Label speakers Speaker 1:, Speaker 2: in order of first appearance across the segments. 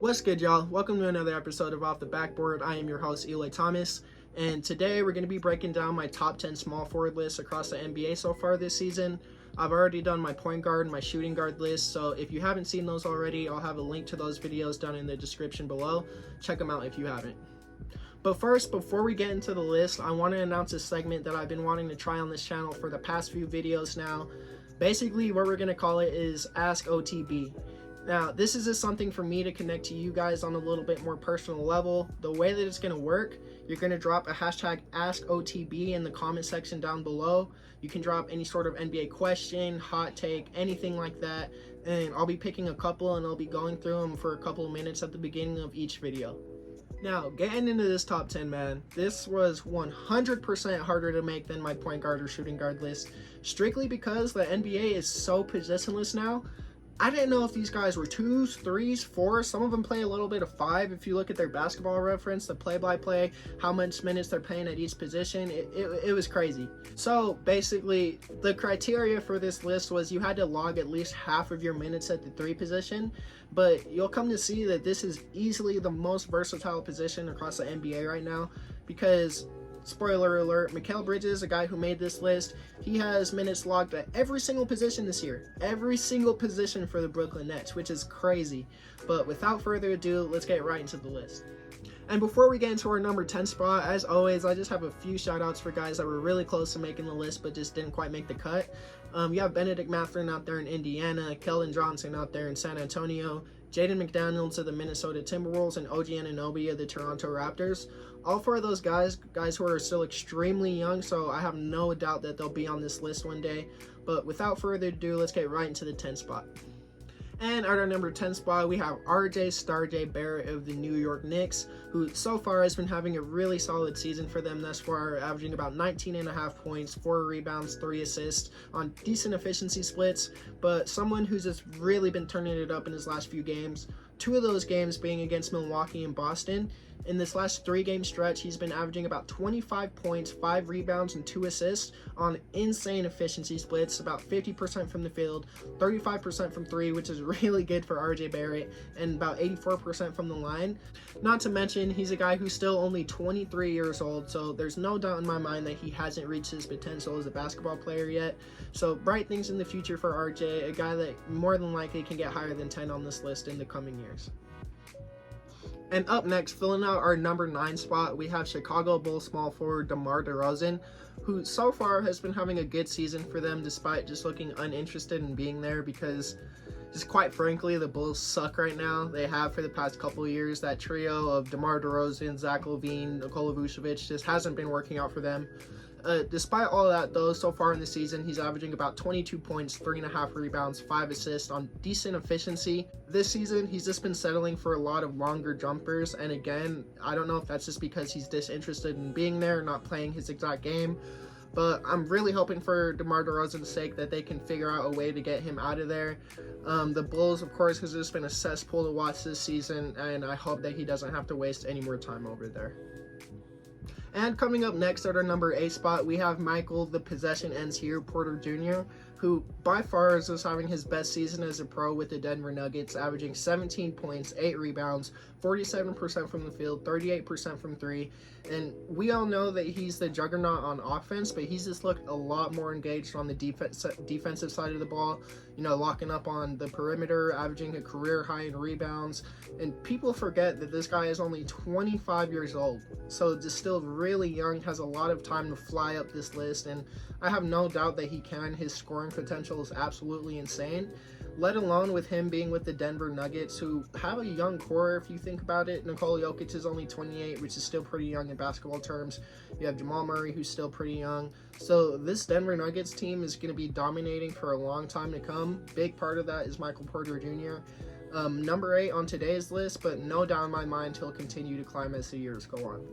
Speaker 1: What's good, y'all? Welcome to another episode of Off the Backboard. I am your host, Eli Thomas, and today we're going to be breaking down my top 10 small forward list across the NBA so far this season. I've already done my point guard and my shooting guard list, so if you haven't seen those already, I'll have a link to those videos down in the description below. Check them out if you haven't. But first, before we get into the list, I want to announce a segment that I've been wanting to try on this channel for the past few videos now. Basically, what we're going to call it is Ask OTB. Now, this is just something for me to connect to you guys on a little bit more personal level. The way that it's going to work, you're going to drop a hashtag AskOTB in the comment section down below. You can drop any sort of NBA question, hot take, anything like that. And I'll be picking a couple and I'll be going through them for a couple of minutes at the beginning of each video. Now, getting into this top 10, man, this was 100% harder to make than my point guard or shooting guard list, strictly because the NBA is so positionless now. I didn't know if these guys were 2s, 3s, 4s. Some of them play a little bit of 5. If you look at their basketball reference, the play-by-play, how much minutes they're playing at each position, it was crazy. So basically, the criteria for this list was you had to log at least half of your minutes at the 3 position. But you'll come to see that this is easily the most versatile position across the NBA right now, because spoiler alert, Mikal Bridges, a guy who made this list, he has minutes logged at every single position this year. Every single position for the Brooklyn Nets, which is crazy. But without further ado, let's get right into the list. And before we get into our number 10 spot, as always, I just have a few shout outs for guys that were really close to making the list but just didn't quite make the cut. You have Benedict Mathurin out there in Indiana, Keldon Johnson out there in San Antonio, Jaden McDaniels of the Minnesota Timberwolves, and OG Anunoby of the Toronto Raptors. All 4 of those guys who are still extremely young, so I have no doubt that they'll be on this list one day. But without further ado, let's get right into the 10th spot. And at our number 10 spot, we have RJ Barrett of the New York Knicks, who so far has been having a really solid season for them thus far, averaging about 19.5 points, 4 rebounds, 3 assists on decent efficiency splits, but someone who's just really been turning it up in his last few games. 2 of those games being against Milwaukee and Boston. In this last 3-game stretch, he's been averaging about 25 points, 5 rebounds, and 2 assists on insane efficiency splits, about 50% from the field, 35% from 3, which is really good for RJ Barrett, and about 84% from the line. Not to mention, he's a guy who's still only 23 years old, so there's no doubt in my mind that he hasn't reached his potential as a basketball player yet. So bright things in the future for RJ, a guy that more than likely can get higher than 10 on this list in the coming years. And up next, filling out our number 9 spot, we have Chicago Bulls small forward DeMar DeRozan, who so far has been having a good season for them despite just looking uninterested in being there, because just quite frankly, the Bulls suck right now. They have for the past couple of years. That trio of DeMar DeRozan, Zach LaVine, Nikola Vucevic just hasn't been working out for them. Despite all that, though, so far in the season, he's averaging about 22 points, 3.5 rebounds, 5 assists on decent efficiency. This season, he's just been settling for a lot of longer jumpers, and again, I don't know if that's just because he's disinterested in being there, not playing his exact game, but I'm really hoping for DeMar DeRozan's sake that they can figure out a way to get him out of there. The Bulls, of course, has just been a cesspool to watch this season, and I hope that he doesn't have to waste any more time over there. And coming up next at our number 8 spot, we have Michael "The Possession Ends Here" Porter Jr., who by far is just having his best season as a pro with the Denver Nuggets, averaging 17 points, 8 rebounds, 47% from the field, 38% from 3. And we all know that he's the juggernaut on offense, but he's just looked a lot more engaged on the defensive side of the ball, you know, locking up on the perimeter, averaging a career high in rebounds. And people forget that this guy is only 25 years old, so just still really young, has a lot of time to fly up this list, and I have no doubt that he can. His scoring potential is absolutely insane, let alone with him being with the Denver Nuggets, who have a young core if you think about it. Nikola Jokic is only 28, which is still pretty young in basketball terms. You have Jamal Murray, who's still pretty young. So this Denver Nuggets team is going to be dominating for a long time to come. Big part of that is Michael Porter Jr. Number 8 on today's list, but no doubt in my mind he'll continue to climb as the years go on.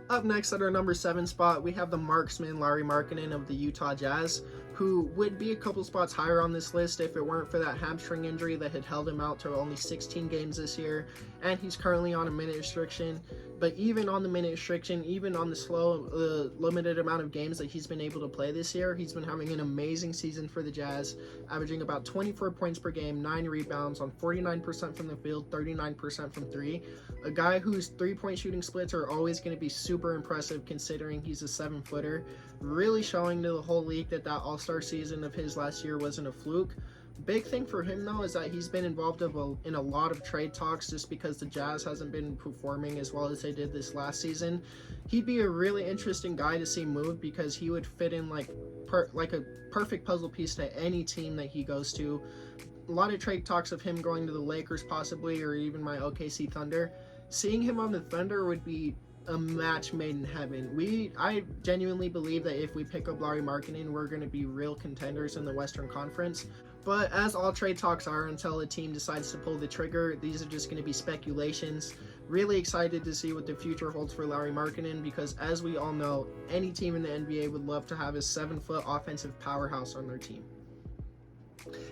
Speaker 1: Up next at our number 7 spot, we have the marksman Lauri Markkanen of the Utah Jazz, who would be a couple spots higher on this list if it weren't for that hamstring injury that had held him out to only 16 games this year, and he's currently on a minute restriction. But even on the minute restriction, even on the limited amount of games that he's been able to play this year, he's been having an amazing season for the Jazz, averaging about 24 points per game, 9 rebounds on 49% from the field, 39% from three. A guy whose three-point shooting splits are always going to be super impressive considering he's a 7-footer, really showing to the whole league that all-star season of his last year wasn't a fluke. Big thing for him though is that he's been involved in a lot of trade talks just because the Jazz hasn't been performing as well as they did this last season. He'd be a really interesting guy to see move because he would fit in like a perfect puzzle piece to any team that he goes to. A lot of trade talks of him going to the Lakers possibly, or even my OKC Thunder. Seeing him on the Thunder would be a match made in heaven. I genuinely believe that if we pick up Lauri Markkanen, we're going to be real contenders in the Western Conference. But as all trade talks are until a team decides to pull the trigger, these are just going to be speculations. Really excited to see what the future holds for Lauri Markkanen because as we all know, any team in the NBA would love to have a 7-foot offensive powerhouse on their team.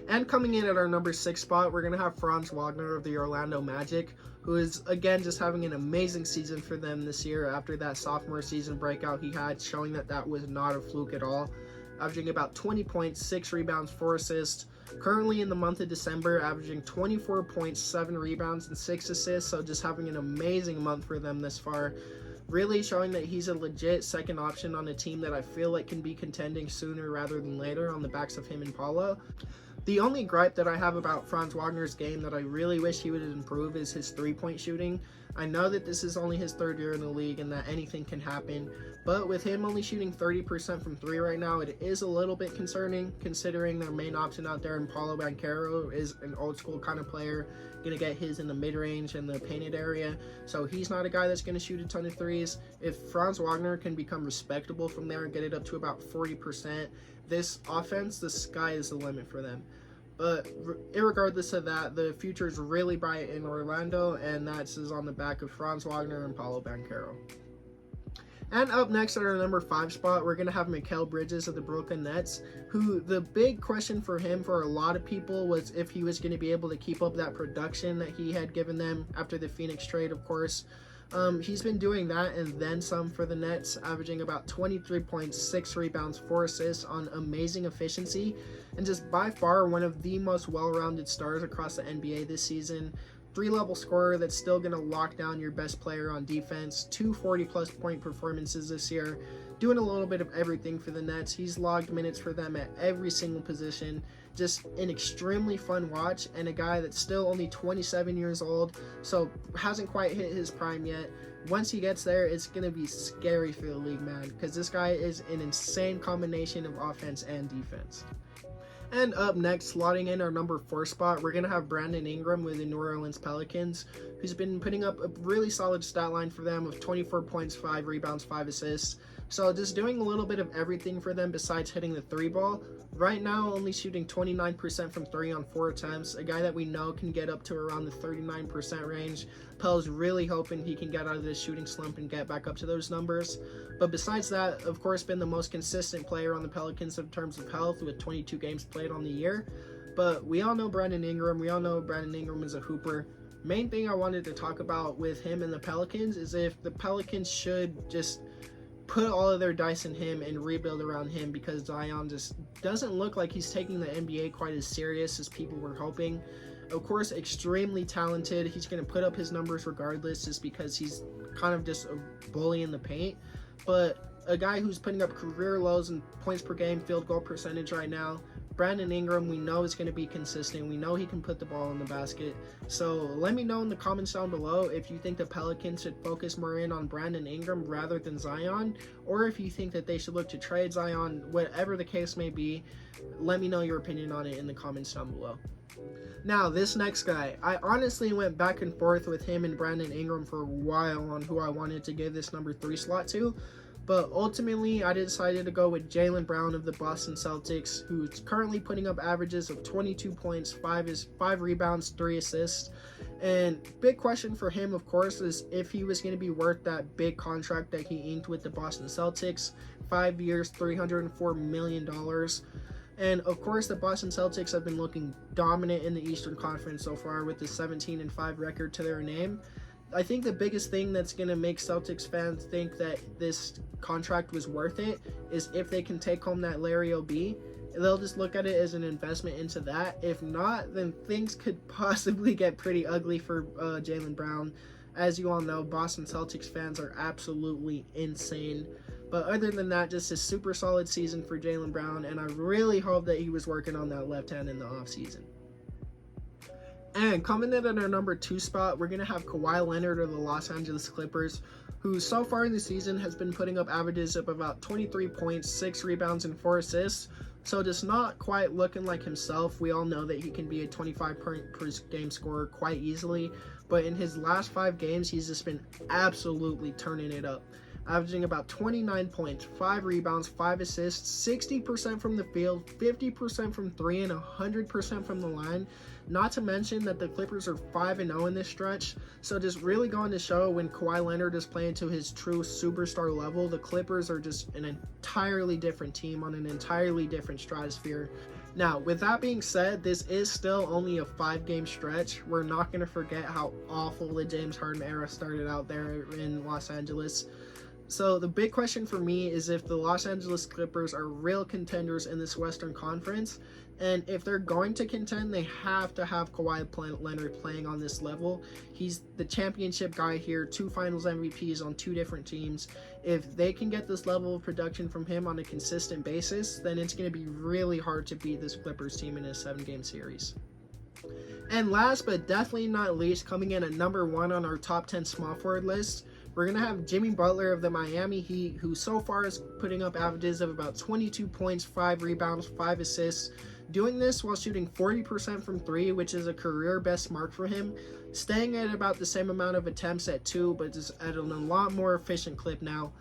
Speaker 1: And coming in at our number 6 spot, we're going to have Franz Wagner of the Orlando Magic, who is, again, just having an amazing season for them this year after that sophomore season breakout he had, showing that was not a fluke at all. Averaging about 20 points, 6 rebounds, 4 assists. Currently in the month of December, averaging 24 points, 7 rebounds, and 6 assists, so just having an amazing month for them this far. Really showing that he's a legit second option on a team that I feel like can be contending sooner rather than later on the backs of him and Paulo. The only gripe that I have about Franz Wagner's game that I really wish he would improve is his three-point shooting. I know that this is only his 3rd year in the league and that anything can happen, but with him only shooting 30% from 3 right now, it is a little bit concerning considering their main option out there in Paolo Banchero is an old school kind of player, going to get his in the mid-range and the painted area, so he's not a guy that's going to shoot a ton of threes. If Franz Wagner can become respectable from there and get it up to about 40%, this offense, the sky is the limit for them. But irregardless of that, the future is really bright in Orlando, and that's on the back of Franz Wagner and Paolo Banchero. And up next at our number 5 spot, we're going to have Mikal Bridges of the Brooklyn Nets, who the big question for him for a lot of people was if he was going to be able to keep up that production that he had given them after the Phoenix trade, of course. He's been doing that and then some for the Nets, averaging about 23 points, 6 rebounds, 4 assists on amazing efficiency, and just by far one of the most well-rounded stars across the NBA this season. 3-level scorer that's still going to lock down your best player on defense, 2 40-plus point performances this year, doing a little bit of everything for the Nets. He's logged minutes for them at every single position. Just an extremely fun watch, and a guy that's still only 27 years old, so hasn't quite hit his prime yet. Once he gets there, it's going to be scary for the league, man, because this guy is an insane combination of offense and defense. And up next, slotting in our number 4 spot, we're going to have Brandon Ingram with the New Orleans Pelicans, who's been putting up a really solid stat line for them of 24 points, 5 rebounds, 5 assists. So just doing a little bit of everything for them besides hitting the 3 ball. Right now, only shooting 29% from 3 on 4 attempts, a guy that we know can get up to around the 39% range. Pel's really hoping he can get out of this shooting slump and get back up to those numbers. But besides that, of course, been the most consistent player on the Pelicans in terms of health with 22 games played on the year. But we all know Brandon Ingram. We all know Brandon Ingram is a hooper. Main thing I wanted to talk about with him and the Pelicans is if the Pelicans should just put all of their dice in him and rebuild around him, because Zion just doesn't look like he's taking the NBA quite as serious as people were hoping. Of course, extremely talented. He's going to put up his numbers regardless just because he's kind of just a bully in the paint. But a guy who's putting up career lows in points per game, field goal percentage right now. Brandon Ingram, we know is going to be consistent. We know he can put the ball in the basket. So let me know in the comments down below if you think the Pelicans should focus more in on Brandon Ingram rather than Zion, or if you think that they should look to trade Zion. Whatever the case may be, let me know your opinion on it in the comments down below. Now, this next guy, I honestly went back and forth with him and Brandon Ingram for a while on who I wanted to give this number 3 slot to. But ultimately, I decided to go with Jaylen Brown of the Boston Celtics, who's currently putting up averages of 22 points, 5 rebounds, 3 assists. And big question for him, of course, is if he was going to be worth that big contract that he inked with the Boston Celtics. 5 years, $304 million. And of course, the Boston Celtics have been looking dominant in the Eastern Conference so far with the 17-5 record to their name. I think the biggest thing that's going to make Celtics fans think that this contract was worth it is if they can take home that Larry O.B. They'll just look at it as an investment into that. If not, then things could possibly get pretty ugly for Jaylen Brown. As you all know, Boston Celtics fans are absolutely insane. But other than that, just a super solid season for Jaylen Brown, and I really hope that he was working on that left hand in the offseason. And coming in at our number 2 spot, we're going to have Kawhi Leonard of the Los Angeles Clippers, who so far in the season has been putting up averages of about 23 points, 6 rebounds, and 4 assists. So just not quite looking like himself. We all know that he can be a 25 per game scorer quite easily. But in his last 5 games, he's just been absolutely turning it up. Averaging about 29 points, 5 rebounds, 5 assists, 60% from the field, 50% from 3, and 100% from the line. Not to mention that the Clippers are 5-0 in this stretch. So just really going to show when Kawhi Leonard is playing to his true superstar level, the Clippers are just an entirely different team on an entirely different stratosphere. Now, with that being said, this is still only a 5-game stretch. We're not going to forget how awful the James Harden era started out there in Los Angeles. So the big question for me is if the Los Angeles Clippers are real contenders in this Western Conference, and if they're going to contend, they have to have Kawhi Leonard playing on this level. He's the championship guy here, 2 finals MVPs on 2 different teams. If they can get this level of production from him on a consistent basis, then it's going to be really hard to beat this Clippers team in a 7-game series. And last but definitely not least, coming in at number 1 on our top 10 small forward list, we're going to have Jimmy Butler of the Miami Heat, who so far is putting up averages of about 22 points, 5 rebounds, 5 assists. Doing this while shooting 40% from 3, which is a career best mark for him. Staying at about the same amount of attempts at 2, but just at a lot more efficient clip now.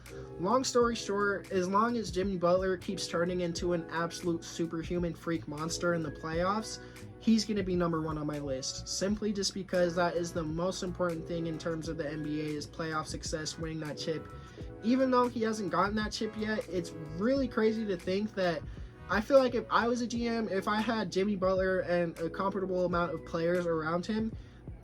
Speaker 1: Long story short, as long as Jimmy Butler keeps turning into an absolute superhuman freak monster in the playoffs, he's going to be number 1 on my list, simply just because that is the most important thing in terms of the NBA is playoff success, winning that chip. Even though he hasn't gotten that chip yet, it's really crazy to think that I feel like if I was a GM, if I had Jimmy Butler and a comparable amount of players around him,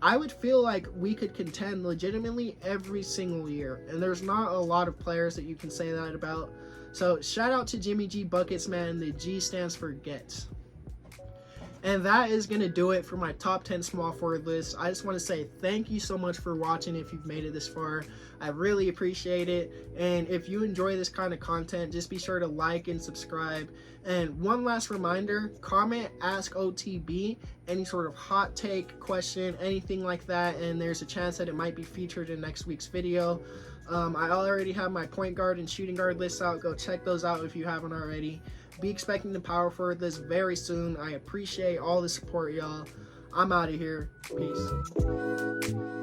Speaker 1: I would feel like we could contend legitimately every single year. And there's not a lot of players that you can say that about. So shout out to Jimmy G Buckets, man. The G stands for get. And that is going to do it for my top 10 small forward list. I just want to say thank you so much for watching if you've made it this far. I really appreciate it. And if you enjoy this kind of content, just be sure to like and subscribe. And one last reminder, comment, ask OTB, any sort of hot take, question, anything like that. And there's a chance that it might be featured in next week's video. I already have my point guard and shooting guard lists out. Go check those out if you haven't already. Be expecting the power forward list very soon. I appreciate all the support, y'all. I'm out of here. Peace.